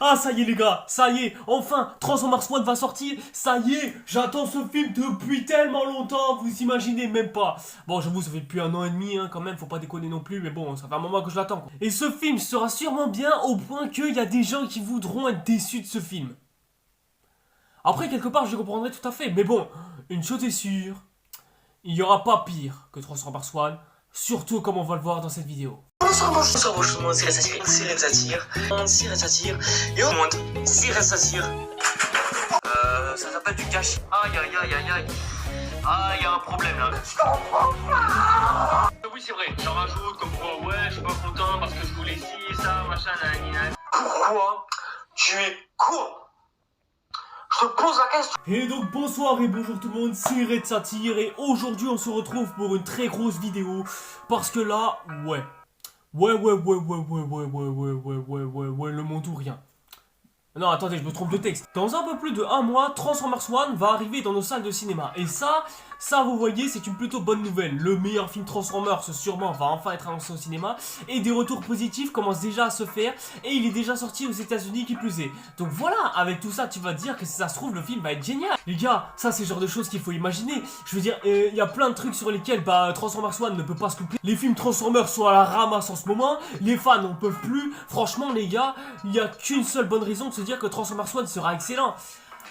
Ah, ça y est les gars, ça y est, enfin, Transformers One va sortir, ça y est, j'attends ce film depuis tellement longtemps, vous imaginez même pas. Bon, j'avoue, ça fait depuis 1 an et demi, hein, quand même, faut pas déconner non plus, mais bon, ça fait un moment que je l'attends. Et ce film sera sûrement bien au point qu'il y a des gens qui voudront être déçus de ce film. Après, quelque part, je comprendrai tout à fait, mais bon, une chose est sûre, il y aura pas pire que Transformers One, surtout comme on va le voir dans cette vidéo. Bonsoir, bonjour, c'est Satire, et au monde, c'est Satire. Ça s'appelle du cash. Aïe, aïe, aïe, aïe, aïe. Ah, il y a un problème là. Je comprends pas. Oui, c'est vrai, j'en rajoute comme quoi, ouais, je suis pas content parce que je voulais ci, ça, machin, nanana. Pourquoi tu es con? Je te pose la question. Et donc bonsoir et bonjour tout le monde, c'est Red Satire et aujourd'hui on se retrouve pour une très grosse vidéo parce que là, ouais, le monde ou rien. Non, attendez, je me trompe de texte. Dans un peu plus de 1 mois, Transformers One va arriver dans nos salles de cinéma. Et ça vous voyez, c'est une plutôt bonne nouvelle. Le meilleur film Transformers, sûrement, va enfin être annoncé au cinéma. Et des retours positifs commencent déjà à se faire. Et il est déjà sorti aux États-Unis qui plus est. Donc voilà, avec tout ça, tu vas te dire que si ça se trouve, le film va être génial. Les gars, ça c'est le genre de choses qu'il faut imaginer. Je veux dire, il y a plein de trucs sur lesquels Transformers One ne peut pas se louper. Les films Transformers sont à la ramasse en ce moment. Les fans n'en peuvent plus. Franchement, les gars, il n'y a qu'une seule bonne raison de se dire que Transformers One sera excellent.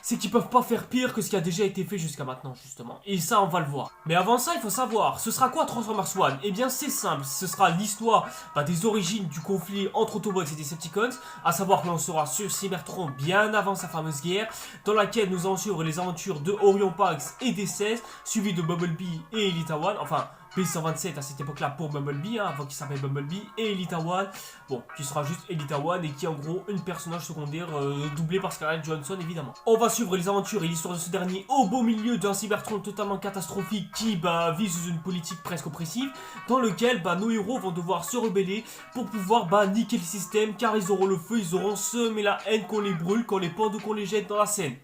C'est qu'ils peuvent pas faire pire que ce qui a déjà été fait jusqu'à maintenant, justement. Et ça, on va le voir. Mais avant ça, il faut savoir, ce sera quoi Transformers One? Eh bien, c'est simple, ce sera l'histoire des origines du conflit entre Autobots et Decepticons, à savoir que l'on sera sur Cybertron bien avant sa fameuse guerre, dans laquelle nous allons suivre les aventures de Orion Pax et D16, suivis de Bumblebee et Elita One, enfin... P127 à cette époque-là pour Bumblebee, avant qu'il s'appelle Bumblebee, et Elita One, bon, qui sera juste Elita One et qui est en gros une personnage secondaire doublé par Scarlett Johansson évidemment. On va suivre les aventures et l'histoire de ce dernier au beau milieu d'un Cybertron totalement catastrophique qui vit sous une politique presque oppressive, dans lequel nos héros vont devoir se rebeller pour pouvoir niquer le système, car ils auront le feu, ils auront semé la haine qu'on les brûle, qu'on les pende ou qu'on les jette dans la Seine.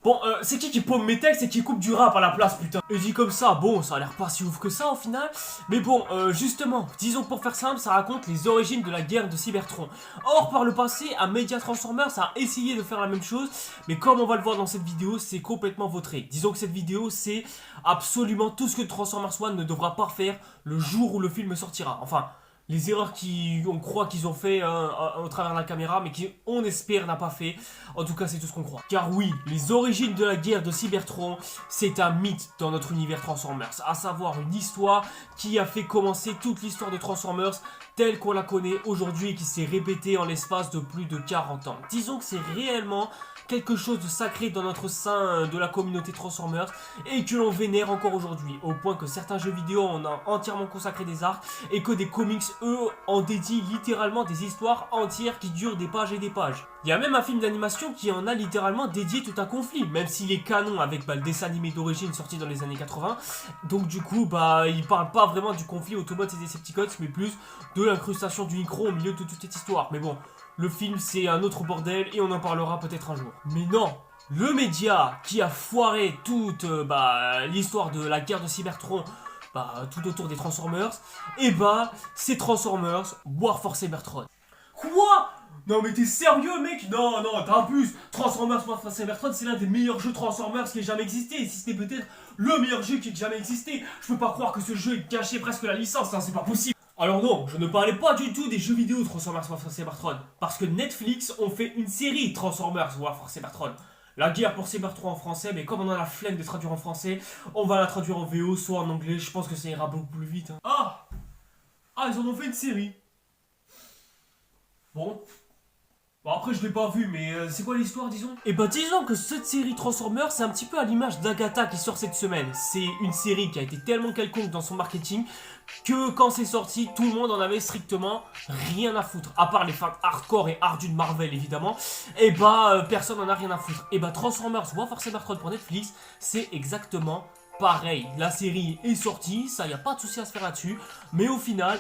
Bon, c'est qui paume mes textes et qui coupe du rap à la place, putain. Et dit comme ça, bon, ça a l'air pas si ouf que ça au final. Mais bon, justement, disons que pour faire simple, ça raconte les origines de la guerre de Cybertron. Or, par le passé, Media Transformers a essayé de faire la même chose, mais comme on va le voir dans cette vidéo, c'est complètement vautré. Disons que cette vidéo, c'est absolument tout ce que Transformers One ne devra pas faire le jour où le film sortira. Enfin... les erreurs qu'on croit qu'ils ont fait au travers de la caméra, mais qu'on espère n'a pas fait. En tout cas, c'est tout ce qu'on croit. Car oui, les origines de la guerre de Cybertron, c'est un mythe dans notre univers Transformers. À savoir une histoire qui a fait commencer toute l'histoire de Transformers telle qu'on la connaît aujourd'hui et qui s'est répétée en l'espace de plus de 40 ans. Disons que c'est réellement quelque chose de sacré dans notre sein de la communauté Transformers et que l'on vénère encore aujourd'hui, au point que certains jeux vidéo en ont entièrement consacré des arcs et que des comics, eux, en dédient littéralement des histoires entières qui durent des pages et des pages. Il y a même un film d'animation qui en a littéralement dédié tout un conflit, même s'il est canon avec le dessin animé d'origine sorti dans les années 80. Donc du coup, il parle pas vraiment du conflit Autobots et Decepticons, mais plus de l'incrustation du micro au milieu de toute cette histoire. Mais bon, le film c'est un autre bordel et on en parlera peut-être un jour. Mais non, le média qui a foiré toute l'histoire de la guerre de Cybertron, tout autour des Transformers, c'est Transformers War for Cybertron. Quoi? Non mais t'es sérieux mec? Non, t'abuses. Transformers War for Cybertron, c'est l'un des meilleurs jeux Transformers qui ait jamais existé, et si c'était peut-être le meilleur jeu qui ait jamais existé. Je peux pas croire que ce jeu ait caché presque la licence, hein, c'est pas possible. Alors non, je ne parlais pas du tout des jeux vidéo Transformers War for Cybertron, parce que Netflix ont fait une série Transformers War for Cybertron. La guerre pour Cybertron en français, mais comme on a la flemme de traduire en français, on va la traduire en VO, soit en anglais, je pense que ça ira beaucoup plus vite. Hein. Ah, ils en ont fait une série. Bon, après je l'ai pas vu, mais c'est quoi l'histoire, disons? Disons que cette série Transformers, c'est un petit peu à l'image d'Agatha qui sort cette semaine. C'est une série qui a été tellement quelconque dans son marketing que quand c'est sorti, tout le monde en avait strictement rien à foutre. À part les fans hardcore et ardus de Marvel, évidemment. Personne en a rien à foutre. Transformers War for Cybertron pour Netflix, c'est exactement pareil. La série est sortie, ça y a pas de souci à se faire là-dessus. Mais au final,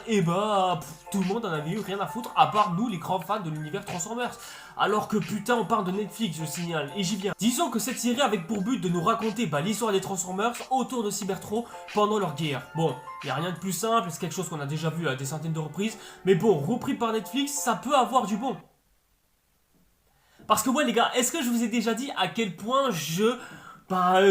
tout le monde en avait eu rien à foutre, à part nous, les grands fans de l'univers Transformers. Alors que putain, on parle de Netflix, je signale, et j'y viens. Disons que cette série avait pour but de nous raconter l'histoire des Transformers autour de Cybertron pendant leur guerre. Bon, il n'y a rien de plus simple, c'est quelque chose qu'on a déjà vu à des centaines de reprises. Mais bon, repris par Netflix, ça peut avoir du bon. Parce que ouais les gars, est-ce que je vous ai déjà dit à quel point je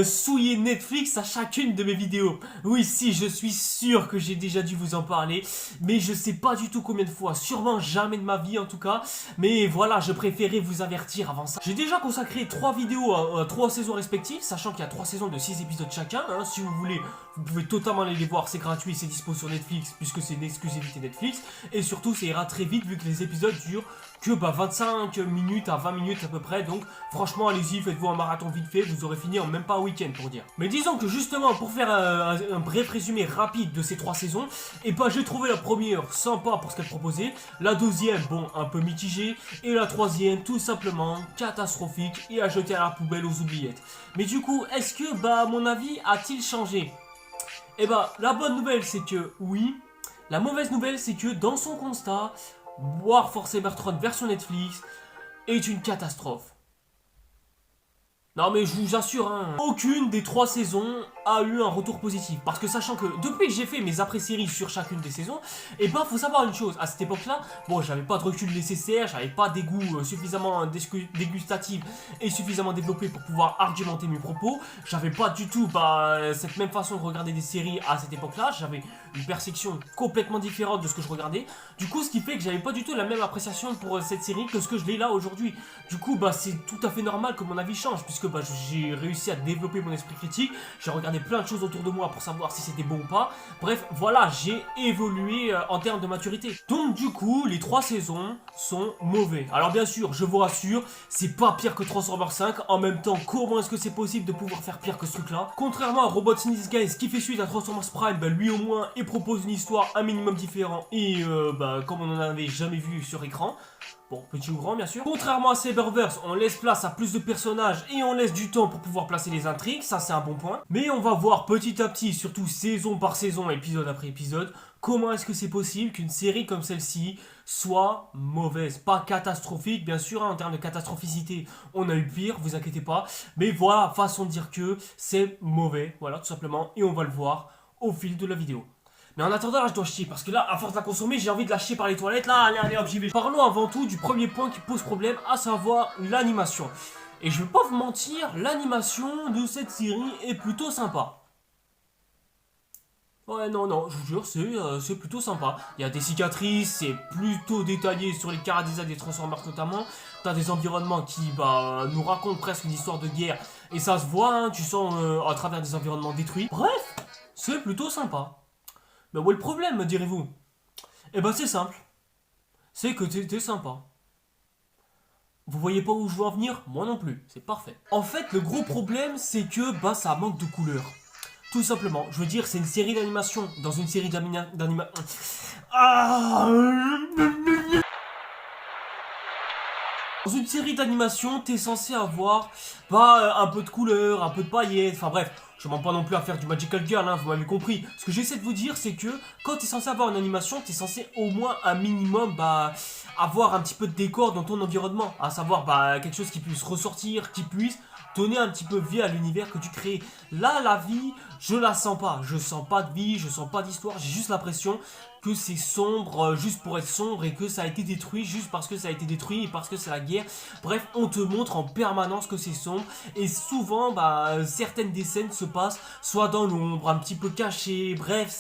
souiller Netflix à chacune de mes vidéos? Oui, si, je suis sûr que j'ai déjà dû vous en parler, mais je sais pas du tout combien de fois, sûrement jamais de ma vie en tout cas, mais voilà, je préférais vous avertir avant ça. J'ai déjà consacré 3 vidéos à 3 saisons respectives, sachant qu'il y a 3 saisons de 6 épisodes chacun, hein. Si vous voulez, vous pouvez totalement aller les voir, c'est gratuit, c'est dispo sur Netflix, puisque c'est une exclusivité Netflix, et surtout ça ira très vite vu que les épisodes durent que 25 minutes à 20 minutes à peu près, donc franchement allez-y, faites-vous un marathon vite fait, vous aurez fini en même pas un week-end pour dire. Mais disons que justement pour faire un bref résumé rapide de ces 3 saisons, et j'ai trouvé la première sympa pour ce qu'elle proposait, la deuxième bon un peu mitigée, et la troisième tout simplement catastrophique et à jeter à la poubelle aux oubliettes. Mais du coup est-ce que mon avis a-t-il changé? Et la bonne nouvelle c'est que oui, la mauvaise nouvelle c'est que dans son constat, War Force Cybertron version Netflix est une catastrophe. Non mais je vous assure, hein, aucune des 3 saisons a eu un retour positif. Parce que sachant que depuis que j'ai fait mes après-séries sur chacune des saisons, faut savoir une chose, à cette époque-là, bon j'avais pas de recul nécessaire, j'avais pas des goûts suffisamment dégustatifs et suffisamment développés pour pouvoir argumenter mes propos. J'avais pas du tout cette même façon de regarder des séries à cette époque-là, j'avais une perception complètement différente de ce que je regardais. Du coup ce qui fait que j'avais pas du tout la même appréciation pour cette série que ce que je l'ai là aujourd'hui. Du coup c'est tout à fait normal que mon avis change, puisque j'ai réussi à développer mon esprit critique, j'ai regardé plein de choses autour de moi pour savoir si c'était bon ou pas. Bref, voilà, j'ai évolué en termes de maturité. Donc du coup, les 3 saisons sont mauvais. Alors bien sûr, je vous rassure, c'est pas pire que Transformers 5. En même temps, comment est-ce que c'est possible de pouvoir faire pire que ce truc-là? Contrairement à Robots in Disguise qui fait suite à Transformers Prime, lui au moins, il propose une histoire un minimum différent et comme on n'en avait jamais vu sur écran. Bon, petit ou grand bien sûr. Contrairement à Cyberverse, on laisse place à plus de personnages et on laisse du temps pour pouvoir placer les intrigues, ça c'est un bon point. Mais on va voir petit à petit, surtout saison par saison, épisode après épisode, comment est-ce que c'est possible qu'une série comme celle-ci soit mauvaise. Pas catastrophique bien sûr, en termes de catastrophicité, on a eu pire, vous inquiétez pas. Mais voilà, façon de dire que c'est mauvais, voilà tout simplement, et on va le voir au fil de la vidéo. Mais en attendant là je dois chier parce que là à force de la consommer j'ai envie de la chier par les toilettes. Là allez hop j'y vais. Parlons avant tout du premier point qui pose problème, à savoir l'animation. Et je vais pas vous mentir, l'animation de cette série est plutôt sympa. Ouais non je vous jure c'est plutôt sympa. Il y a des cicatrices, c'est plutôt détaillé sur les chara-design des Transformers notamment. T'as des environnements qui nous racontent presque une histoire de guerre. Et ça se voit, hein, tu sens à travers des environnements détruits. Bref, c'est plutôt sympa. Mais où est le problème, me direz-vous? C'est simple. C'est que t'es sympa. Vous voyez pas où je veux en venir? Moi non plus, c'est parfait. En fait, le gros problème, c'est que ça manque de couleurs. Tout simplement. Je veux dire, c'est une série d'animation. Dans une série d'animation... Dans une série d'animation, t'es censé avoir un peu de couleur, un peu de paillettes, enfin bref, je demande pas non plus à faire du Magical Girl, hein, vous m'avez compris. Ce que j'essaie de vous dire, c'est que quand t'es censé avoir une animation, t'es censé au moins un minimum avoir un petit peu de décor dans ton environnement, à savoir quelque chose qui puisse ressortir, qui puisse donner un petit peu vie à l'univers que tu crées. Là, la vie, je la sens pas. Je sens pas de vie, je sens pas d'histoire. J'ai juste l'impression que c'est sombre juste pour être sombre et que ça a été détruit juste parce que ça a été détruit et parce que c'est la guerre. Bref, on te montre en permanence que c'est sombre et souvent, certaines des scènes se passent soit dans l'ombre, un petit peu cachées. Bref,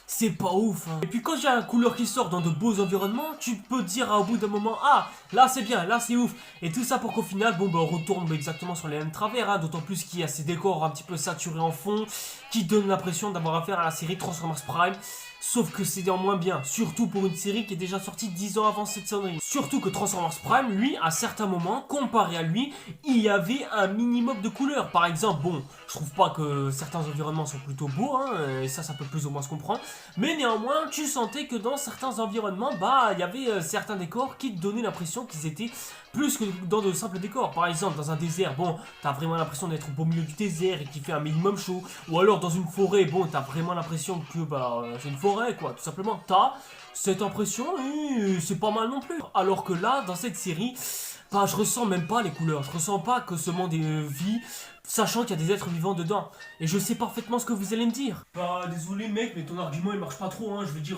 c'est pas ouf, hein. Et puis quand il y a une couleur qui sort dans de beaux environnements, tu peux te dire au bout d'un moment, ah, là c'est bien, là c'est ouf. Et tout ça pour qu'au final, on retourne exactement sur les mêmes travers, hein, d'autant plus qu'il y a ces décors un petit peu saturés en fond, qui donnent l'impression d'avoir affaire à la série Transformers Prime. Sauf que c'est néanmoins bien, surtout pour une série qui est déjà sortie 10 ans avant cette série. Surtout que Transformers Prime, lui, à certains moments, comparé à lui, il y avait un minimum de couleurs. Par exemple, je trouve pas que certains environnements sont plutôt beaux, hein, et ça peut plus ou moins se comprendre. Mais néanmoins, tu sentais que dans certains environnements, il y avait certains décors qui te donnaient l'impression qu'ils étaient plus que dans de simples décors. Par exemple, dans un désert, t'as vraiment l'impression d'être au beau milieu du désert et qu'il fait un minimum chaud. Ou alors dans une forêt, t'as vraiment l'impression que c'est une forêt, quoi. Tout simplement, t'as cette impression et c'est pas mal non plus. Alors que là, dans cette série, je ressens même pas les couleurs. Je ressens pas que ce monde est vie. sachant qu'il y a des êtres vivants dedans. Et je sais parfaitement ce que vous allez me dire. Bah désolé mec, mais ton argument il marche pas trop, hein. Je veux dire,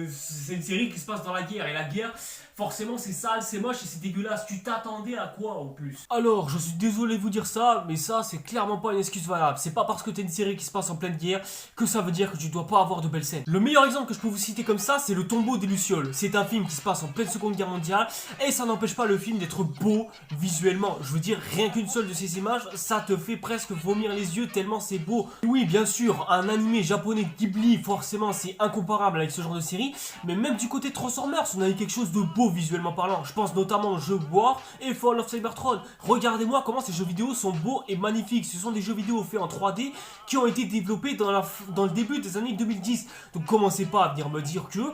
c'est une série qui se passe dans la guerre, et la guerre, forcément c'est sale, c'est moche et c'est dégueulasse. Tu t'attendais à quoi en plus? Alors, je suis désolé de vous dire ça, mais ça c'est clairement pas une excuse valable. C'est pas parce que t'es une série qui se passe en pleine guerre que ça veut dire que tu dois pas avoir de belles scènes. Le meilleur exemple que je peux vous citer comme ça, c'est Le Tombeau des Lucioles. C'est un film qui se passe en pleine Seconde Guerre mondiale, et ça n'empêche pas le film d'être beau visuellement. Je veux dire, rien qu'une seule de ces images, ça te fait presque vomir les yeux tellement c'est beau. Oui, bien sûr, un animé japonais Ghibli, forcément c'est incomparable avec ce genre de série, mais même du côté Transformers, on a eu quelque chose de beau visuellement parlant. Je pense notamment au jeu War et Fall of Cybertron. Regardez-moi comment ces jeux vidéo sont beaux et magnifiques. Ce sont des jeux vidéo faits en 3D qui ont été développés dans le début des années 2010. Donc commencez pas à venir me dire que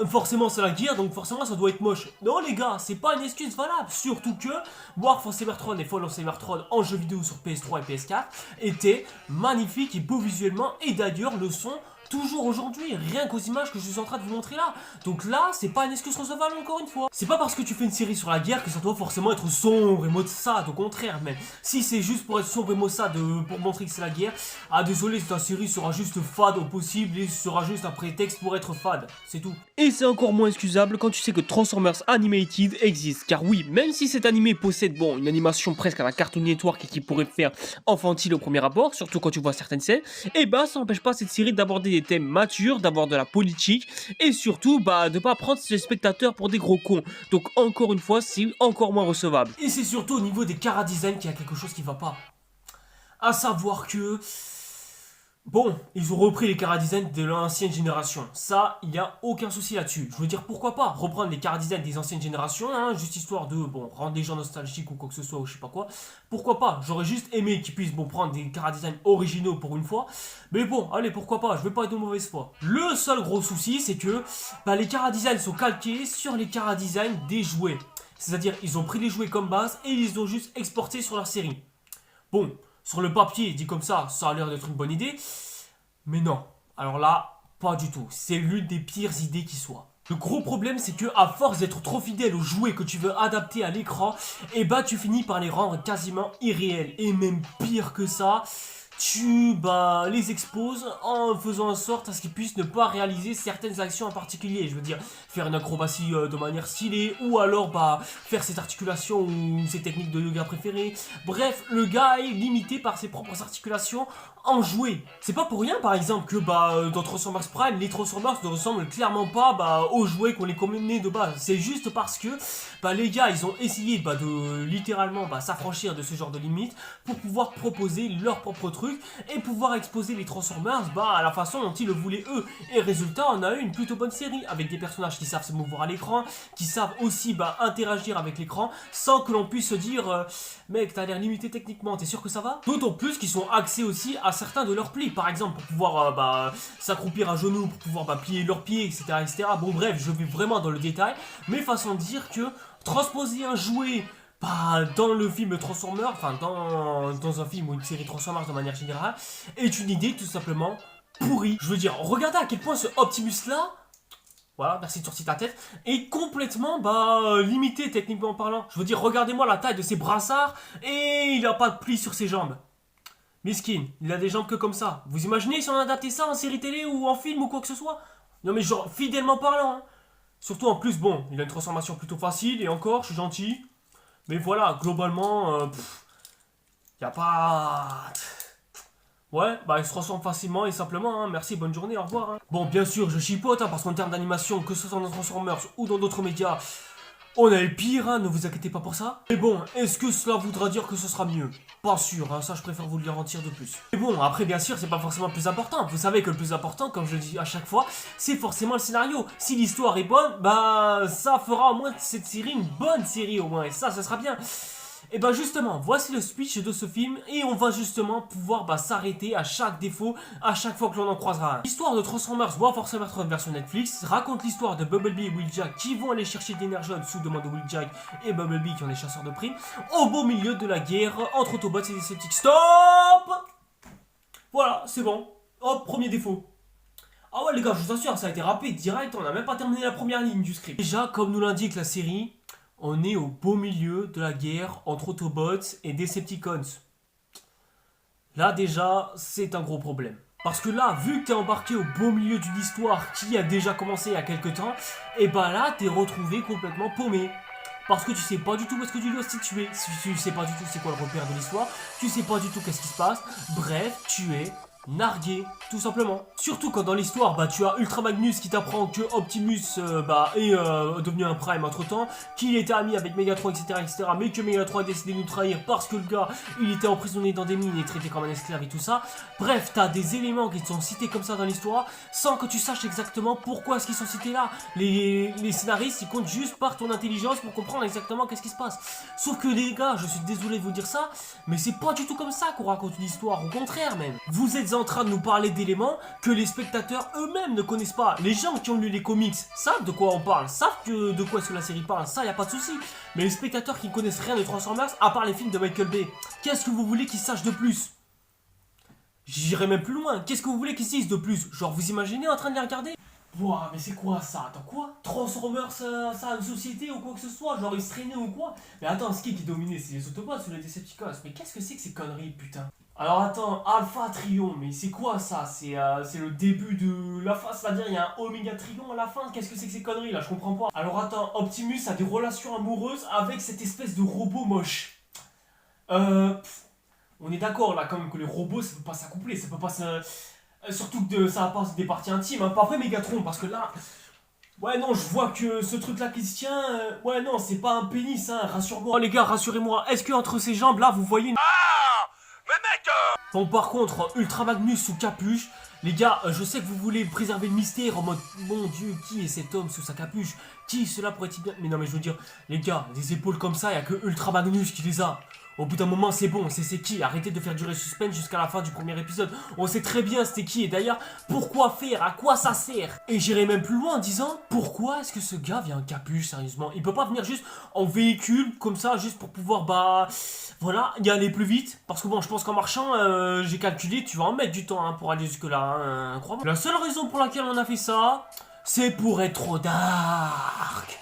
forcément c'est la guerre, donc forcément ça doit être moche. Non les gars, c'est pas une excuse valable. Surtout que War for Cybertron et Fall of Cybertron en jeu vidéo sur PS3 et PS4 étaient magnifiques et beaux visuellement, et d'ailleurs le son toujours aujourd'hui, rien qu'aux images que je suis en train de vous montrer là. Donc là, c'est pas une excuse recevable encore une fois. C'est pas parce que tu fais une série sur la guerre que ça doit forcément être sombre et maussade, au contraire même. Si c'est juste pour être sombre et maussade, pour montrer que c'est la guerre, ah désolé, ta série sera juste fade au possible et sera juste un prétexte pour être fade, c'est tout. Et c'est encore moins excusable quand tu sais que Transformers Animated existe, car oui, même si cet animé possède bon une animation presque à la Cartoon Network et qui pourrait faire enfantile au premier abord, surtout quand tu vois certaines scènes, et bah ça n'empêche pas cette série d'aborder des thèmes matures, d'avoir de la politique et surtout de pas prendre ses spectateurs pour des gros cons. Donc encore une fois, c'est encore moins recevable. Et c'est surtout au niveau des chara design qu'il y a quelque chose qui va pas. À savoir que bon, ils ont repris les chara design de l'ancienne génération. Ça, il n'y a aucun souci là-dessus. Je veux dire, pourquoi pas reprendre les chara design des anciennes générations, hein, juste histoire de, bon, rendre les gens nostalgiques ou quoi que ce soit, ou je sais pas quoi. Pourquoi pas? J'aurais juste aimé qu'ils puissent, bon, prendre des chara design originaux pour une fois. Mais bon, allez, pourquoi pas, je vais pas être de mauvaise foi. Le seul gros souci, c'est que les chara design sont calqués sur les chara design des jouets. C'est-à-dire, ils ont pris les jouets comme base et ils les ont juste exportés sur leur série. Bon, sur le papier, dit comme ça a l'air d'être une bonne idée. Mais non, alors là, pas du tout. C'est l'une des pires idées qui soit. Le gros problème, c'est que à force d'être trop fidèle aux jouets que tu veux adapter à l'écran, et tu finis par les rendre quasiment irréels. Et même pire que ça, tu les exposes en faisant en sorte à ce qu'ils puissent ne pas réaliser certaines actions en particulier. Je veux dire, faire une acrobatie de manière stylée, ou alors faire ses articulations ou ses techniques de yoga préférées. Bref, le gars est limité par ses propres articulations en jouet. C'est pas pour rien par exemple que dans Transformers Prime, les Transformers ne ressemblent clairement pas aux jouets qu'on les connaît de base. C'est juste parce que les gars ils ont essayé de littéralement s'affranchir de ce genre de limites pour pouvoir proposer leur propre truc et pouvoir exposer les Transformers à la façon dont ils le voulaient eux. Et résultat, on a eu une plutôt bonne série avec des personnages qui savent se mouvoir à l'écran, qui savent aussi interagir avec l'écran sans que l'on puisse se dire mec t'as l'air limité techniquement, t'es sûr que ça va? D'autant plus qu'ils sont axés aussi à certains de leurs plis, par exemple pour pouvoir s'accroupir à genoux, pour pouvoir plier leurs pieds, etc., etc. Bon bref, je vais vraiment dans le détail, mais façon de dire que transposer un jouet dans le film Transformers, enfin dans un film ou une série Transformers de manière générale, est une idée tout simplement pourrie. Je veux dire, regardez à quel point ce Optimus là, voilà, merci de sortir ta tête, est complètement limité techniquement parlant. Je veux dire, regardez-moi la taille de ses brassards et il a pas de plis sur ses jambes. Miskin, il a des jambes que comme ça. Vous imaginez si on adaptait ça en série télé ou en film ou quoi que ce soit? Non mais genre, fidèlement parlant, hein. Surtout en plus, bon, il a une transformation plutôt facile et encore, je suis gentil. Mais voilà, globalement, y a pas... Ouais, il se transforme facilement et simplement, hein. Merci, bonne journée, au revoir. Hein. Bon, bien sûr, je chipote, parce qu'en termes d'animation, que ce soit dans Transformers ou dans d'autres médias, on a le pire, hein, ne vous inquiétez pas pour ça. Mais bon, est-ce que cela voudra dire que ce sera mieux? Pas sûr, hein, ça je préfère vous le garantir de plus. Mais bon, après bien sûr, c'est pas forcément le plus important. Vous savez que le plus important, comme je le dis à chaque fois, c'est forcément le scénario. Si l'histoire est bonne, ça fera au moins de cette série une bonne série au moins. Et ça sera bien. Et justement, voici le speech de ce film et on va justement pouvoir s'arrêter à chaque défaut, à chaque fois que l'on en croisera un. L'histoire de Transformers War for Cybertron version Netflix raconte l'histoire de Bumblebee et Wheeljack qui vont aller chercher de l'énergie sous demande de Wheeljack et Bumblebee qui ont les chasseurs de primes au beau milieu de la guerre entre Autobots et Decepticons. Stop! Voilà, c'est bon. Hop, premier défaut. Ah ouais les gars, je vous assure, ça a été rapide, direct, on n'a même pas terminé la première ligne du script. Déjà, comme nous l'indique la série, on est au beau milieu de la guerre entre Autobots et Decepticons. Là déjà, c'est un gros problème. Parce que là, vu que t'es embarqué au beau milieu d'une histoire qui a déjà commencé il y a quelques temps, et bah là, t'es retrouvé complètement paumé. Parce que tu sais pas du tout où est-ce que tu dois te situer. Tu sais pas du tout c'est quoi le repère de l'histoire. Tu sais pas du tout qu'est-ce qui se passe. Bref, tu es nargué, tout simplement. Surtout quand dans l'histoire, bah tu as Ultra Magnus qui t'apprend que Optimus est devenu un Prime entre temps, qu'il était ami avec Megatron, etc., mais que Megatron a décidé de nous trahir parce que le gars, il était emprisonné dans des mines et traité comme un esclave et tout ça. Bref, t'as des éléments qui sont cités comme ça dans l'histoire, sans que tu saches exactement pourquoi est-ce qu'ils sont cités là. Les scénaristes, ils comptent juste par ton intelligence pour comprendre exactement qu'est-ce qui se passe. Sauf que les gars, je suis désolé de vous dire ça, mais c'est pas du tout comme ça qu'on raconte une histoire, au contraire même. Vous êtes en train de nous parler d'éléments que les spectateurs eux-mêmes ne connaissent pas. Les gens qui ont lu les comics savent de quoi on parle, savent de quoi est-ce que la série parle, ça y a pas de souci. Mais les spectateurs qui ne connaissent rien de Transformers, à part les films de Michael Bay, qu'est-ce que vous voulez qu'ils sachent de plus? J'irai même plus loin, qu'est-ce que vous voulez qu'ils se disent de plus? Genre vous imaginez en train de les regarder? Ouah, mais c'est quoi ça? Attends, quoi? Transformers, ça a une société ou quoi que ce soit? Genre ils se traînaient ou quoi? Mais attends, ce qui est dominé, c'est les Autobots ou les Decepticons? Mais qu'est-ce que c'est que ces conneries, putain? Alors attends, Alpha Trion, mais c'est quoi ça? C'est le début de la fin, c'est-à-dire il y a un Oméga Trion à la fin? Qu'est-ce que c'est que ces conneries là? Je comprends pas. Alors attends, Optimus a des relations amoureuses avec cette espèce de robot moche. On est d'accord là quand même que les robots ça peut pas s'accoupler, ça peut pas se... surtout que ça va pas des parties intimes, hein. Pas vrai Megatron, parce que là... Ouais non, je vois que ce truc là qui se tient... ouais non, c'est pas un pénis, hein, rassure-moi. Oh les gars, rassurez-moi, est-ce que entre ces jambes là vous voyez une... Mais mec Bon par contre, Ultra Magnus sous capuche, les gars, je sais que vous voulez préserver le mystère en mode mon dieu, qui est cet homme sous sa capuche? Qui cela pourrait-il bien... Mais non mais je veux dire, les gars, des épaules comme ça, il y a que Ultra Magnus qui les a. Au bout d'un moment c'est bon, c'est qui? Arrêtez de faire durer le suspense jusqu'à la fin du premier épisode. On sait très bien c'était qui et d'ailleurs, pourquoi faire? À quoi ça sert? Et j'irai même plus loin en disant, pourquoi est-ce que ce gars vient en capuche sérieusement? Il peut pas venir juste en véhicule comme ça, juste pour pouvoir voilà, y aller plus vite. Parce que bon, je pense qu'en marchant, j'ai calculé, tu vas en mettre du temps hein, pour aller jusque là, hein, crois-moi. La seule raison pour laquelle on a fait ça, c'est pour être trop dark.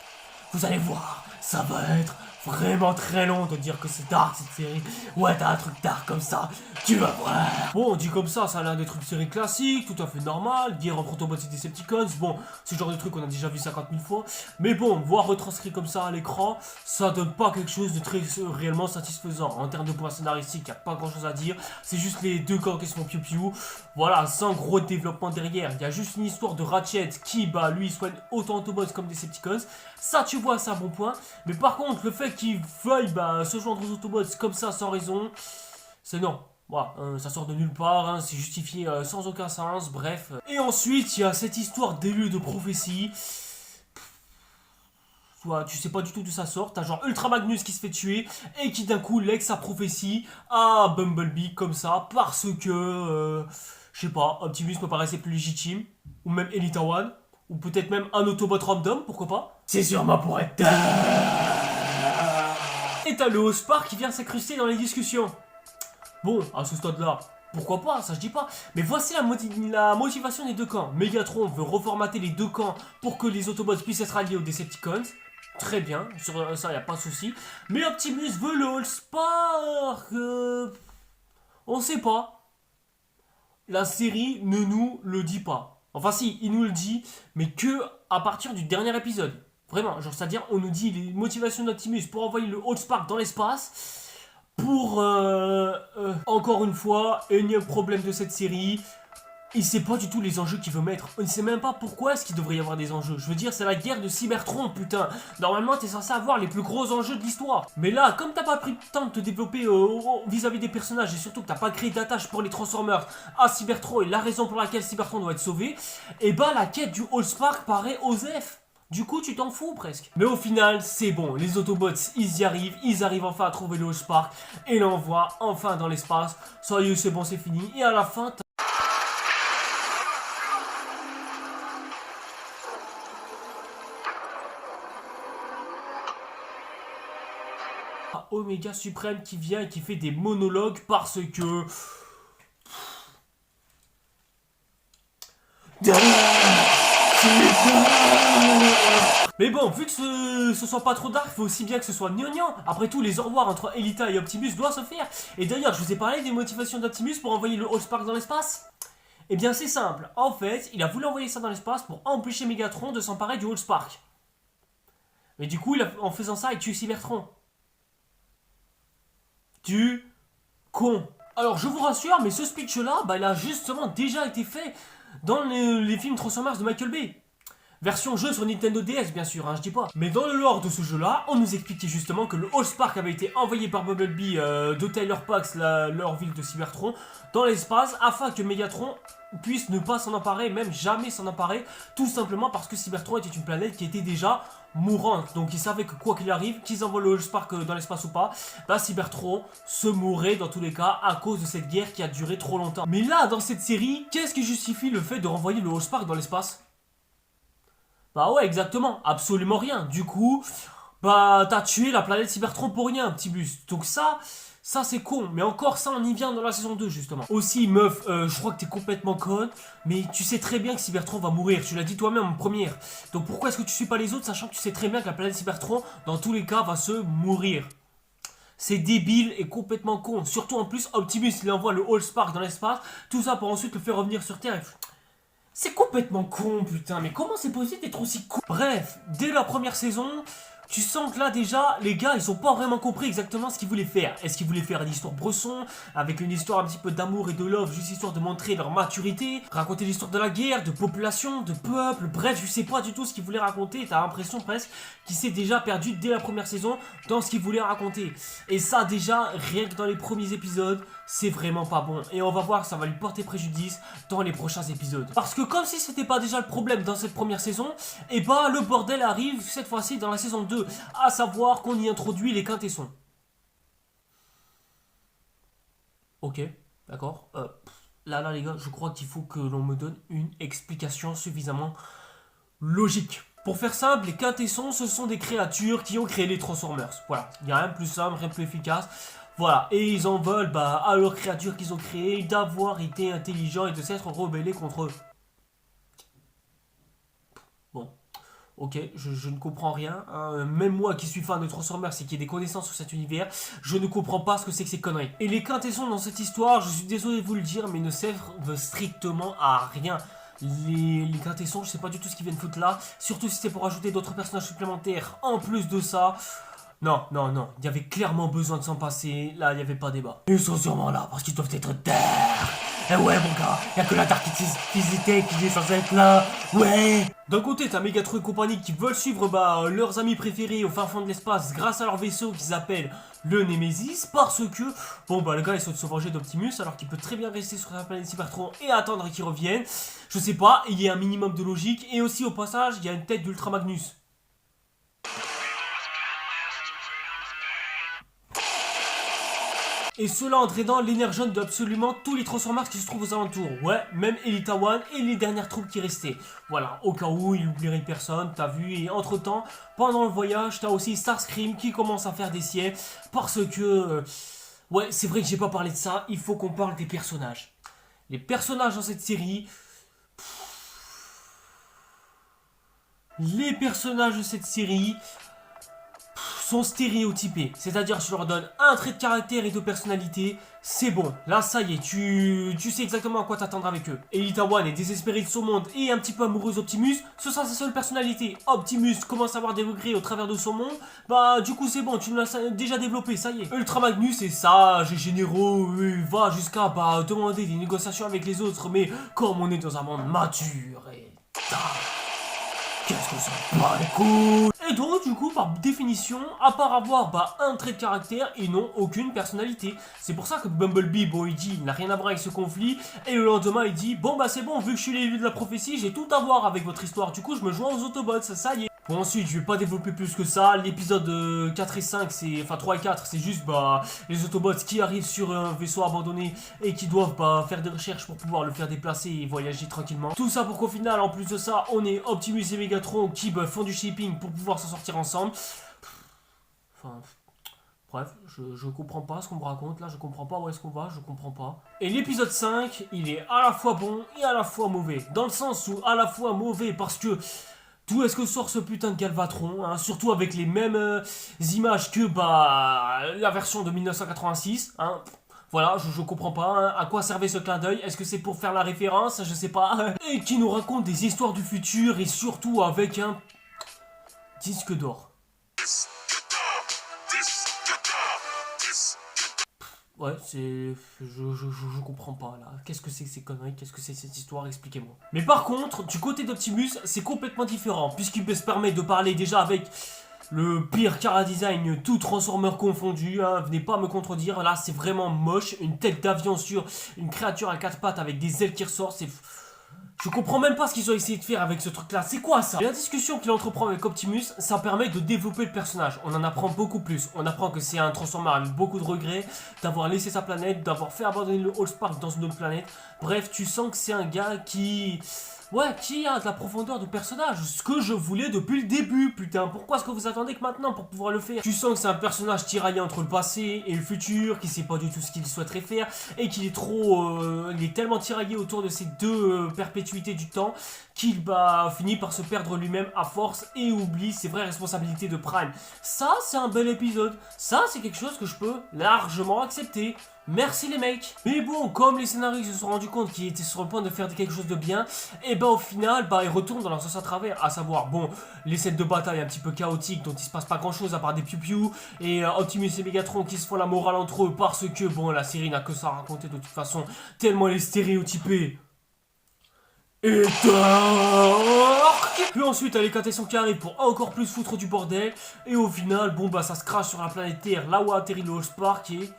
Vous allez voir, ça va être vraiment très long de dire que c'est dark cette série. Ouais, t'as un truc dark comme ça, tu vas voir. Bon, dit comme ça a l'air d'être une série classique, tout à fait normal. Guerre entre Autobots et Decepticons, bon, c'est le genre de truc qu'on a déjà vu 50 000 fois. Mais bon, voir retranscrit comme ça à l'écran, ça donne pas quelque chose de très réellement satisfaisant. En termes de points scénaristiques, y a pas grand chose à dire. C'est juste les deux corps qui se font piou-piou. Voilà, sans gros développement derrière. Il y a juste une histoire de Ratchet qui, lui, soigne autant Autobots comme Decepticons. Ça, tu vois, c'est un bon point. Mais par contre, le fait qu'il veuille se joindre aux Autobots comme ça, sans raison, c'est non. Voilà, ça sort de nulle part, hein, c'est justifié sans aucun sens, bref. Et ensuite, il y a cette histoire d'élu de prophétie. Tu sais pas du tout d'où ça sort, t'as genre Ultra Magnus qui se fait tuer et qui d'un coup lègue sa prophétie à Bumblebee comme ça parce que, je sais pas, Optimus me paraissait plus légitime, ou même Elita One, ou peut-être même un Autobot random, pourquoi pas? C'est sûrement pour être... Et t'as le Hospar qui vient s'incruster dans les discussions. Bon, à ce stade-là, pourquoi pas, ça je dis pas. Mais voici la motivation des deux camps. Megatron veut reformater les deux camps pour que les Autobots puissent être alliés aux Decepticons. Très bien, sur ça y a pas de souci. Mais Optimus veut le Allspark. On sait pas. La série ne nous le dit pas. Enfin si, il nous le dit, mais que à partir du dernier épisode. Vraiment, genre c'est-à-dire on nous dit les motivations d'Optimus pour envoyer le Allspark dans l'espace. Pour, encore une fois, énième problème de cette série, il sait pas du tout les enjeux qu'il veut mettre. On ne sait même pas pourquoi est-ce qu'il devrait y avoir des enjeux. Je veux dire, c'est la guerre de Cybertron, putain. Normalement, t'es censé avoir les plus gros enjeux de l'histoire. Mais là, comme t'as pas pris le temps de te développer vis-à-vis des personnages, et surtout que t'as pas créé d'attache pour les Transformers à Cybertron, et la raison pour laquelle Cybertron doit être sauvé, et la quête du Allspark paraît osef. Du coup, tu t'en fous presque. Mais au final, c'est bon. Les Autobots, ils arrivent enfin à trouver le Allspark et l'envoient enfin dans l'espace. Sérieux, c'est bon, c'est fini. Et à la fin, t'as Oméga Suprême qui vient et qui fait des monologues parce que... Mais bon, vu que ce soit pas trop dark, il faut aussi bien que ce soit gnangnan. Après tout, les au revoir entre Elita et Optimus doivent se faire. Et d'ailleurs, je vous ai parlé des motivations d'Optimus pour envoyer le Allspark dans l'espace. Eh bien, c'est simple. En fait, il a voulu envoyer ça dans l'espace pour empêcher Megatron de s'emparer du Allspark. Mais du coup, en faisant ça, il tue Cybertron. Tu con. Alors, je vous rassure, mais ce speech-là, bah, il a justement déjà été fait dans les films Transformers de Michael Bay. Version jeu sur Nintendo DS, bien sûr, hein, je dis pas. Mais dans le lore de ce jeu-là, on nous expliquait justement que le Allspark avait été envoyé par Bumblebee de Tyler Pax, leur ville de Cybertron, dans l'espace, afin que Megatron puisse ne pas s'en emparer, même jamais s'en emparer, tout simplement parce que Cybertron était une planète qui était déjà mourante. Donc ils savaient que quoi qu'il arrive, qu'ils envoient le Allspark dans l'espace ou pas, bah Cybertron se mourrait dans tous les cas à cause de cette guerre qui a duré trop longtemps. Mais là, dans cette série, qu'est-ce qui justifie le fait de renvoyer le Allspark dans l'espace ? Bah ouais, exactement, absolument rien. Du coup, bah t'as tué la planète Cybertron pour rien, petit bus. Donc ça c'est con. Mais encore ça, on y vient dans la saison 2 justement. Aussi, meuf, je crois que t'es complètement conne, mais tu sais très bien que Cybertron va mourir. Tu l'as dit toi-même en première. Donc pourquoi est-ce que tu suis pas les autres, sachant que tu sais très bien que la planète Cybertron, dans tous les cas, va se mourir. C'est débile et complètement con. Surtout en plus, Optimus, il envoie le Allspark dans l'espace, tout ça pour ensuite le faire revenir sur Terre. C'est complètement con, putain, mais comment c'est possible d'être aussi con? Bref, dès la première saison, tu sens que là déjà, les gars, ils ont pas vraiment compris exactement ce qu'ils voulaient faire. Est-ce qu'ils voulaient faire une histoire Bresson, avec une histoire un petit peu d'amour et de love, juste histoire de montrer leur maturité, raconter l'histoire de la guerre, de population, de peuple, bref, je sais pas du tout ce qu'ils voulaient raconter, t'as l'impression presque qu'il s'est déjà perdu dès la première saison dans ce qu'ils voulaient raconter. Et ça déjà, rien que dans les premiers épisodes, c'est vraiment pas bon. Et on va voir que ça va lui porter préjudice dans les prochains épisodes. Parce que comme si c'était pas déjà le problème dans cette première saison, et bah le bordel arrive cette fois-ci dans la saison 2, à savoir qu'on y introduit les quintessons. Ok, d'accord. Là les gars, je crois qu'il faut que l'on me donne une explication suffisamment logique. Pour faire simple, les quintessons, ce sont des créatures qui ont créé les Transformers. Voilà, il n'y a rien de plus simple, rien de plus efficace. Voilà, et ils en veulent à leurs créatures qu'ils ont créées d'avoir été intelligents et de s'être rebellés contre eux. Bon, ok, je ne comprends rien. Même moi qui suis fan de Transformers et qui ai des connaissances sur cet univers, je ne comprends pas ce que c'est que ces conneries. Et les quintessons dans cette histoire, je suis désolé de vous le dire, mais ne servent strictement à rien. Les quintessons, je sais pas du tout ce qu'ils viennent foutre là, surtout si c'est pour ajouter d'autres personnages supplémentaires en plus de ça. Non, il y avait clairement besoin de s'en passer, là il n'y avait pas débat. Ils sont sûrement là parce qu'ils doivent être dark. Eh ouais mon gars, il n'y a que la darkisité qui est censée être là, ouais. D'un côté t'as Megatron et compagnie qui veulent suivre leurs amis préférés au fin fond de l'espace grâce à leur vaisseau qu'ils appellent le Nemesis, parce que, le gars il saute se venger d'Optimus alors qu'il peut très bien rester sur la planète Cybertron et attendre qu'il revienne. Je sais pas, il y a un minimum de logique, et aussi au passage il y a une tête d'Ultra Magnus. Et cela entraînant l'énergie d'absolument tous les Transformers qui se trouvent aux alentours. Ouais, même Elita One et les dernières troupes qui restaient. Voilà, au cas où il oublierait personne, t'as vu. Et entre temps, pendant le voyage, t'as aussi Starscream qui commence à faire des siens. Parce que... ouais, c'est vrai que j'ai pas parlé de ça, il faut qu'on parle des personnages. Les personnages dans cette série... Les personnages de cette série... sont stéréotypés, c'est-à-dire je leur donne un trait de caractère et de personnalité, c'est bon, là ça y est, tu sais exactement à quoi t'attendre avec eux. Elita One est désespérée de son monde et un petit peu amoureuse d'Optimus, ce sera sa seule personnalité. Optimus commence à avoir des regrets au travers de son monde, du coup c'est bon, tu l'as déjà développé, ça y est. Ultra Magnus est sage et généreux, il va jusqu'à demander des négociations avec les autres, mais comme on est dans un monde mature et... qu'est-ce que ça bat les couilles. Et donc du coup par définition, à part avoir un trait de caractère, ils n'ont aucune personnalité. C'est pour ça que Bumblebee, il dit il n'a rien à voir avec ce conflit, et le lendemain il dit c'est bon, vu que je suis l'élu de la prophétie, j'ai tout à voir avec votre histoire, du coup je me joins aux Autobots, ça y est. Bon ensuite je vais pas développer plus que ça, l'épisode 4 et 5, enfin 3 et 4 c'est juste les Autobots qui arrivent sur un vaisseau abandonné et qui doivent faire des recherches pour pouvoir le faire déplacer et voyager tranquillement. Tout ça pour qu'au final en plus de ça on ait Optimus et Megatron qui font du shipping pour pouvoir s'en sortir ensemble. Enfin... bref, je comprends pas ce qu'on me raconte là, je comprends pas où est-ce qu'on va, je comprends pas. Et l'épisode 5, il est à la fois bon et à la fois mauvais. Dans le sens où à la fois mauvais parce que D'où est-ce que sort ce putain de Galvatron, hein, surtout avec les mêmes images que bah la version de 1986, hein. Voilà, je comprends pas, hein, à quoi servait ce clin d'œil, est-ce que c'est pour faire la référence, je sais pas. Et qui nous raconte des histoires du futur et surtout avec un disque d'or. Ouais, c'est... Je comprends pas, là. Qu'est-ce que c'est que ces conneries? Qu'est-ce que c'est cette histoire? Expliquez-moi. Mais par contre, du côté d'Optimus, c'est complètement différent, puisqu'il se permet de parler déjà avec le pire chara-design, tout Transformer confondu, hein. Venez pas me contredire, là, c'est vraiment moche. Une tête d'avion sur une créature à quatre pattes avec des ailes qui ressortent, c'est... Je comprends même pas ce qu'ils ont essayé de faire avec ce truc là, c'est quoi ça? Et la discussion qu'il entreprend avec Optimus, ça permet de développer le personnage, on en apprend beaucoup plus, on apprend que c'est un Transformer avec beaucoup de regrets, d'avoir laissé sa planète, d'avoir fait abandonner le Allspark dans une autre planète, bref tu sens que c'est un gars qui... Ouais, qui a de la profondeur de personnage, ce que je voulais depuis le début, putain, pourquoi est-ce que vous attendez que maintenant pour pouvoir le faire? Tu sens que c'est un personnage tiraillé entre le passé et le futur, qui sait pas du tout ce qu'il souhaiterait faire, et qu'il est trop... il est tellement tiraillé autour de ces deux perpétuités du temps, qu'il finit par se perdre lui-même à force et oublie ses vraies responsabilités de Prime. Ça, c'est un bel épisode, ça, c'est quelque chose que je peux largement accepter. Merci les mecs. Mais bon, comme les scénaristes se sont rendus compte qu'ils étaient sur le point de faire quelque chose de bien, et au final, ils retournent dans leur sens à travers, à savoir, bon, les scènes de bataille un petit peu chaotiques, dont il se passe pas grand chose à part des piou-piou, et Optimus et Megatron qui se font la morale entre eux parce que, bon, la série n'a que ça à raconter de toute façon, tellement elle est stéréotypée. Et puis ensuite, les Catétions qui arrivent pour encore plus foutre du bordel, et au final, bon, ça se crache sur la planète Terre, là où a atterri le Allspark, et...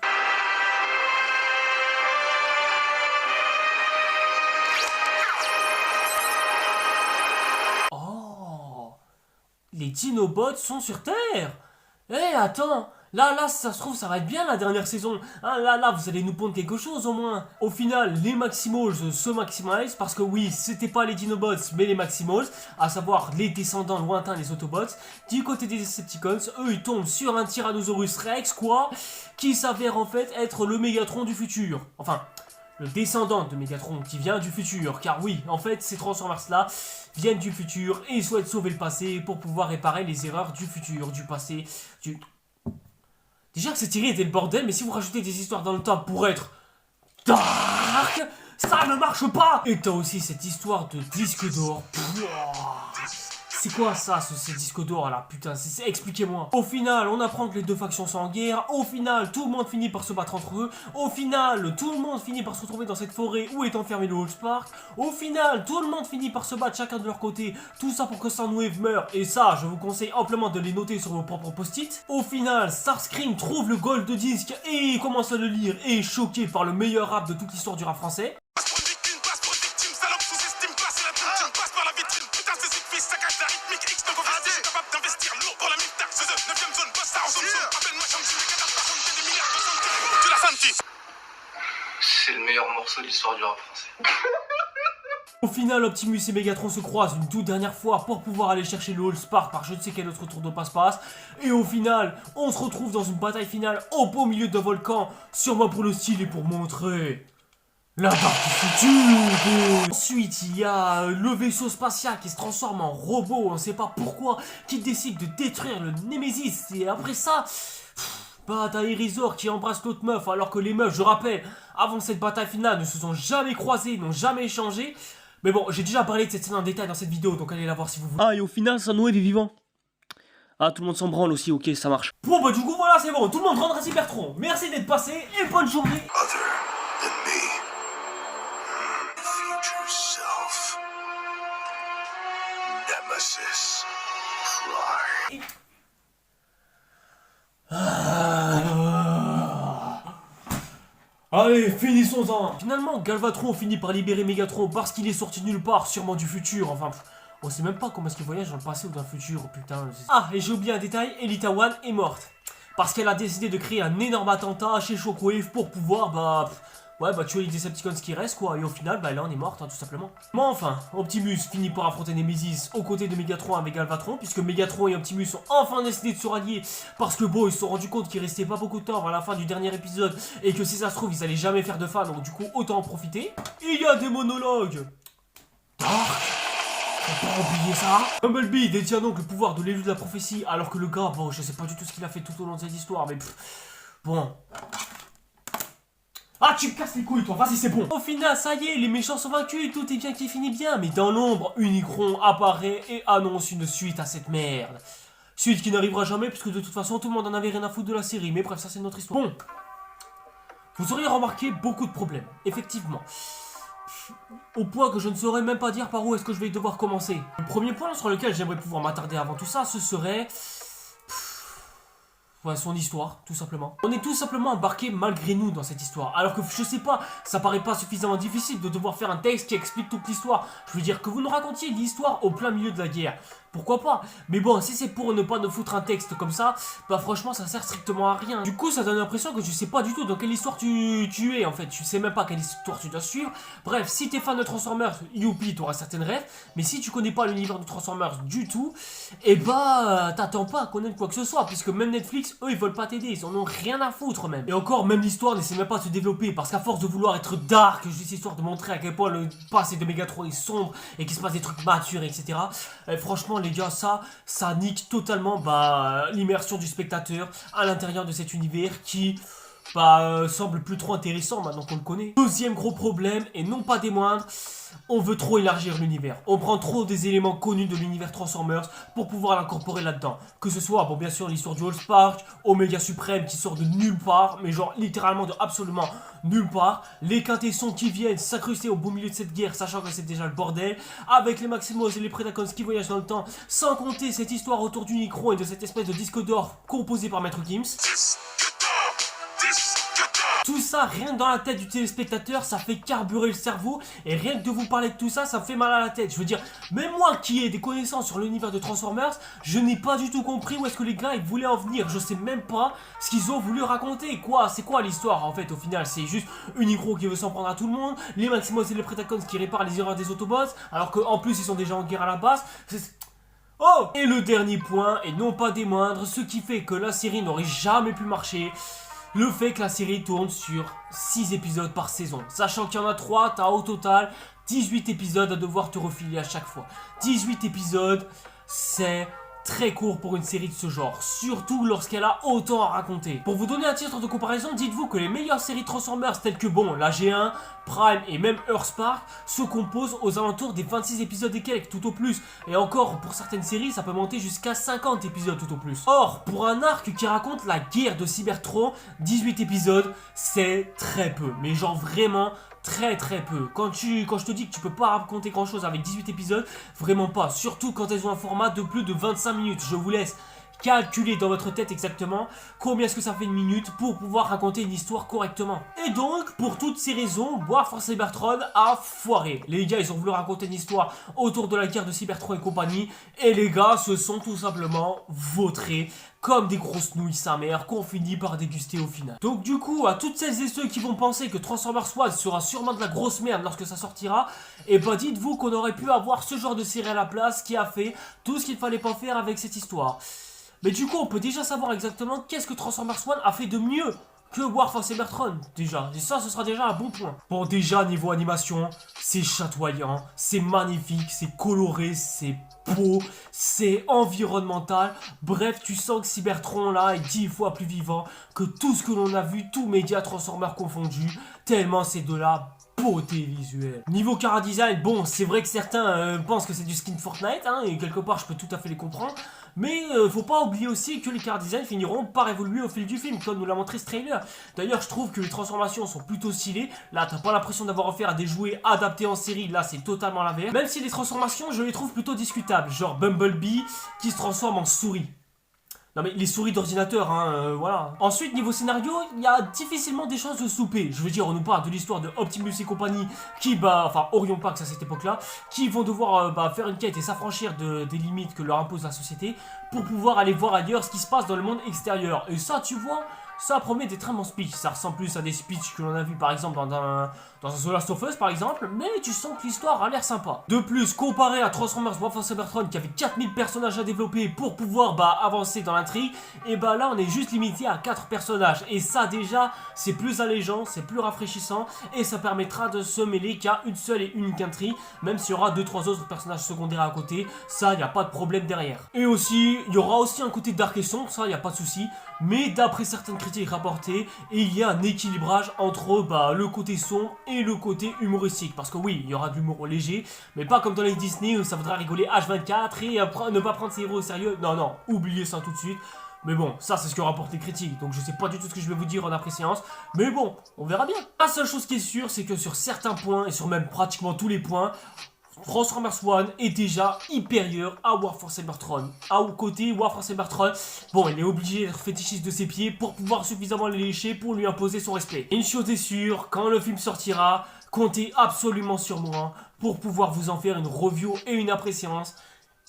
Les Dinobots sont sur Terre. Attends, là, si ça se trouve, ça va être bien la dernière saison. Hein, là, vous allez nous pondre quelque chose au moins. Au final, les Maximals se maximalisent parce que oui, c'était pas les Dinobots, mais les Maximals, à savoir les descendants lointains des Autobots. Du côté des Decepticons, eux, ils tombent sur un Tyrannosaurus Rex, quoi, qui s'avère en fait être le Mégatron du futur. Enfin... le descendant de Megatron qui vient du futur, car oui, en fait, ces Transformers-là viennent du futur et souhaitent sauver le passé pour pouvoir réparer les erreurs du futur, du passé, du... Déjà que cette série était le bordel, mais si vous rajoutez des histoires dans le temps pour être dark, ça ne marche pas. Et t'as aussi cette histoire de disque d'or. C'est quoi ça, ce disque d'or là, putain, expliquez-moi. Au final, on apprend que les deux factions sont en guerre. Au final, tout le monde finit par se battre entre eux. Au final, tout le monde finit par se retrouver dans cette forêt où est enfermé le Allspark. Au final, tout le monde finit par se battre chacun de leur côté. Tout ça pour que Soundwave meure. Et ça, je vous conseille amplement de les noter sur vos propres post-it. Au final, Starscream trouve le gold de disque et commence à le lire et est choqué par le meilleur rap de toute l'histoire du rap français. C'est le meilleur morceau de l'histoire du rap français. Au final, Optimus et Megatron se croisent une toute dernière fois pour pouvoir aller chercher le Allspark par je ne sais quel autre tour de passe-passe. Et au final, on se retrouve dans une bataille finale au beau milieu d'un volcan, sûrement pour le style et pour montrer la partie future. Ensuite, il y a le vaisseau spatial qui se transforme en robot, on ne sait pas pourquoi, qui décide de détruire le Nemesis. Et après ça... t'as Irizor qui embrasse l'autre meuf alors que les meufs, je rappelle, avant cette bataille finale, ne se sont jamais croisées, n'ont jamais échangé. Mais bon, j'ai déjà parlé de cette scène en détail dans cette vidéo, donc allez la voir si vous voulez. Ah, et au final, Soundwave est vivant. Ah, tout le monde s'en branle aussi, ok, ça marche. Bon, du coup, voilà, c'est bon, tout le monde rendra Cybertron. Merci d'être passé et bonne journée. Allez, finissons-en. Finalement, Galvatron finit par libérer Megatron parce qu'il est sorti de nulle part, sûrement du futur, enfin... on sait même pas comment est-ce qu'il voyage dans le passé ou dans le futur, putain... Ah, et j'ai oublié un détail, Elita One est morte. Parce qu'elle a décidé de créer un énorme attentat chez Shockwave pour pouvoir, tuer les Decepticons qui restent, quoi. Et au final, elle en est morte, hein, tout simplement. Mais enfin, Optimus finit par affronter Nemesis aux côtés de Megatron avec Galvatron, puisque Megatron et Optimus ont enfin décidé de se rallier, parce que bon, ils se sont rendus compte qu'il restait pas beaucoup de temps à la fin du dernier épisode, et que si ça se trouve, ils allaient jamais faire de fin, donc du coup, autant en profiter. Il y a des monologues dark, Faut pas oublier ça. Bumblebee détient donc le pouvoir de l'élu de la prophétie, alors que le gars, bon, je sais pas du tout ce qu'il a fait tout au long de cette histoire, mais bon. Ah, tu me casses les couilles, toi, vas-y, c'est bon. Au final, ça y est, les méchants sont vaincus, tout est bien qui finit bien, mais dans l'ombre, Unicron apparaît et annonce une suite à cette merde. Suite qui n'arrivera jamais, puisque de toute façon, tout le monde en avait rien à foutre de la série, mais bref, ça c'est notre histoire. Bon. Vous auriez remarqué beaucoup de problèmes, effectivement. Au point que je ne saurais même pas dire par où est-ce que je vais devoir commencer. Le premier point sur lequel j'aimerais pouvoir m'attarder avant tout ça, ce serait... ouais, son histoire, tout simplement. On est tout simplement embarqué malgré nous dans cette histoire. Alors que, je sais pas, ça paraît pas suffisamment difficile de devoir faire un texte qui explique toute l'histoire. Je veux dire, que vous nous racontiez l'histoire au plein milieu de la guerre. Pourquoi pas? Mais bon, si c'est pour ne pas nous foutre un texte comme ça, bah franchement, ça sert strictement à rien. Du coup, ça donne l'impression que tu sais pas du tout dans quelle histoire tu es, en fait. Tu sais même pas quelle histoire tu dois suivre. Bref, si t'es fan de Transformers, youpi, t'auras certaines rêves. Mais si tu connais pas l'univers de Transformers du tout, et bah, t'attends pas à connaître quoi que ce soit. Puisque même Netflix, eux, ils veulent pas t'aider. Ils en ont rien à foutre, même. Et encore, même l'histoire n'essaie même pas de se développer. Parce qu'à force de vouloir être dark, juste histoire de montrer à quel point le passé de Megatron est sombre et qu'il se passe des trucs matures, etc. Franchement, les gars, ça nique totalement l'immersion du spectateur à l'intérieur de cet univers qui semble plus trop intéressant maintenant qu'on le connaît. Deuxième gros problème, et non pas des moindres, on veut trop élargir l'univers. On prend trop des éléments connus de l'univers Transformers pour pouvoir l'incorporer là-dedans. Que ce soit, bon bien sûr, l'histoire du All-Spark, Omega Suprême qui sort de nulle part, mais genre littéralement de absolument nulle part. Les quintessons qui viennent s'incruster au beau milieu de cette guerre, sachant que c'est déjà le bordel. Avec les Maximos et les Predacons qui voyagent dans le temps, sans compter cette histoire autour d'Unicron et de cette espèce de disque d'or composé par Maître Gims. Tout ça, rien que dans la tête du téléspectateur, ça fait carburer le cerveau. Et rien que de vous parler de tout ça, ça me fait mal à la tête. Je veux dire, même moi qui ai des connaissances sur l'univers de Transformers, je n'ai pas du tout compris où est-ce que les gars ils voulaient en venir. Je sais même pas ce qu'ils ont voulu raconter. Quoi, c'est quoi l'histoire en fait au final? C'est juste Unicron qui veut s'en prendre à tout le monde, les Maximos et les Predacons qui réparent les erreurs des Autobots, alors qu'en plus ils sont déjà en guerre à la base. Oh! Et le dernier point, et non pas des moindres, ce qui fait que la série n'aurait jamais pu marcher, le fait que la série tourne sur 6 épisodes par saison. Sachant qu'il y en a 3, t'as au total 18 épisodes à devoir te refiler à chaque fois. 18 épisodes, c'est très court pour une série de ce genre, surtout lorsqu'elle a autant à raconter. Pour vous donner un titre de comparaison, dites-vous que les meilleures séries Transformers telles que la G1, Prime et même Earthspark se composent aux alentours des 26 épisodes et quelques, tout au plus. Et encore, pour certaines séries, ça peut monter jusqu'à 50 épisodes tout au plus. Or, pour un arc qui raconte la guerre de Cybertron, 18 épisodes, c'est très peu. Mais genre vraiment très peu. Quand je te dis que tu peux pas raconter grand chose avec 18 épisodes, vraiment pas. Surtout quand elles ont un format de plus de 25 minutes. Je vous laisse calculer dans votre tête exactement combien est-ce que ça fait une minute pour pouvoir raconter une histoire correctement. Et donc, pour toutes ces raisons, War for Cybertron a foiré. Les gars, ils ont voulu raconter une histoire autour de la guerre de Cybertron et compagnie, et les gars se sont tout simplement vautrés comme des grosses nouilles sa mère qu'on finit par déguster au final. Donc du coup, à toutes celles et ceux qui vont penser que Transformers One sera sûrement de la grosse merde lorsque ça sortira, et bah dites-vous qu'on aurait pu avoir ce genre de série à la place qui a fait tout ce qu'il fallait pas faire avec cette histoire. Mais du coup, on peut déjà savoir exactement qu'est-ce que Transformers One a fait de mieux que War for Cybertron, déjà. Et ça, ce sera déjà un bon point. Bon, déjà, niveau animation, c'est chatoyant, c'est magnifique, c'est coloré, c'est beau, c'est environnemental. Bref, tu sens que Cybertron, là, est 10 fois plus vivant que tout ce que l'on a vu, tous médias Transformers confondus, tellement c'est de la beauté visuelle. Niveau chara design, bon, c'est vrai que certains pensent que c'est du skin Fortnite, hein, et quelque part, je peux tout à fait les comprendre. Mais faut pas oublier aussi que les chara design finiront par évoluer au fil du film, comme nous l'a montré ce trailer. D'ailleurs, je trouve que les transformations sont plutôt stylées. Là, t'as pas l'impression d'avoir affaire à des jouets adaptés en série. Là, c'est totalement l'inverse. Même si les transformations, je les trouve plutôt discutables. Genre Bumblebee qui se transforme en souris. Non mais les souris d'ordinateur, hein, voilà. Ensuite, niveau scénario, il y a difficilement des chances de souper. Je veux dire, on nous parle de l'histoire de Optimus et compagnie qui, enfin, Orion Pax à cette époque-là, qui vont devoir faire une quête et s'affranchir des limites que leur impose la société. pour pouvoir aller voir ailleurs ce qui se passe dans le monde extérieur. Et ça, tu vois, ça promet des très bons speeches. Ça ressemble plus à des speeches que l'on a vu par exemple dans un The Last of Us par exemple, mais tu sens que l'histoire a l'air sympa. De plus, comparé à Transformers War for Cybertron qui avait 4000 personnages à développer pour pouvoir avancer dans l'intrigue, et là on est juste limité à 4 personnages. Et ça déjà, c'est plus allégeant, c'est plus rafraîchissant et ça permettra de se mêler qu'à une seule et unique intrigue, même s'il y aura 2-3 autres personnages secondaires à côté, ça y a pas de problème derrière. Et aussi, il y aura aussi un côté dark et sombre, ça y a pas de souci, mais d'après certaines critiques rapportées, il y a un équilibrage entre le côté sombre et le côté humoristique. Parce que oui, il y aura de l'humour léger, mais pas comme dans les Disney où ça voudra rigoler H24 et ne pas prendre ses héros au sérieux. Non, non, oubliez ça tout de suite. Mais bon, ça c'est ce que rapportent les critiques, donc je sais pas du tout ce que je vais vous dire en après-séance, mais bon, on verra bien. La seule chose qui est sûre, c'est que sur certains points, et sur même pratiquement tous les points, Transformers One est déjà hypérieur à War for Cybertron. Côté War for Cybertron, bon, il est obligé d'être fétichiste de ses pieds pour pouvoir suffisamment les lécher pour lui imposer son respect. Une chose est sûre, quand le film sortira, comptez absolument sur moi pour pouvoir vous en faire une review et une après-séance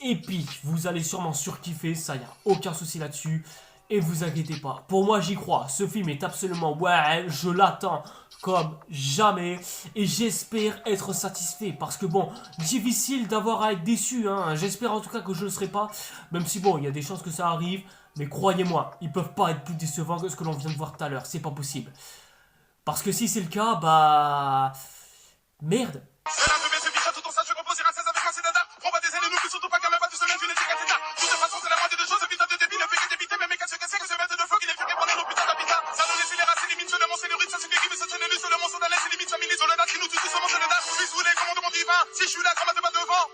épique. Vous allez sûrement surkiffer, ça y a aucun souci là-dessus. Et vous inquiétez pas, pour moi j'y crois, ce film est absolument, je l'attends comme jamais et j'espère être satisfait parce que bon, difficile d'avoir à être déçu, hein. J'espère en tout cas que je ne le serai pas, même si bon, il y a des chances que ça arrive, mais croyez-moi, ils peuvent pas être plus décevants que ce que l'on vient de voir tout à l'heure, c'est pas possible. Parce que si c'est le cas, merde. Si je suis là, comment te pas devant?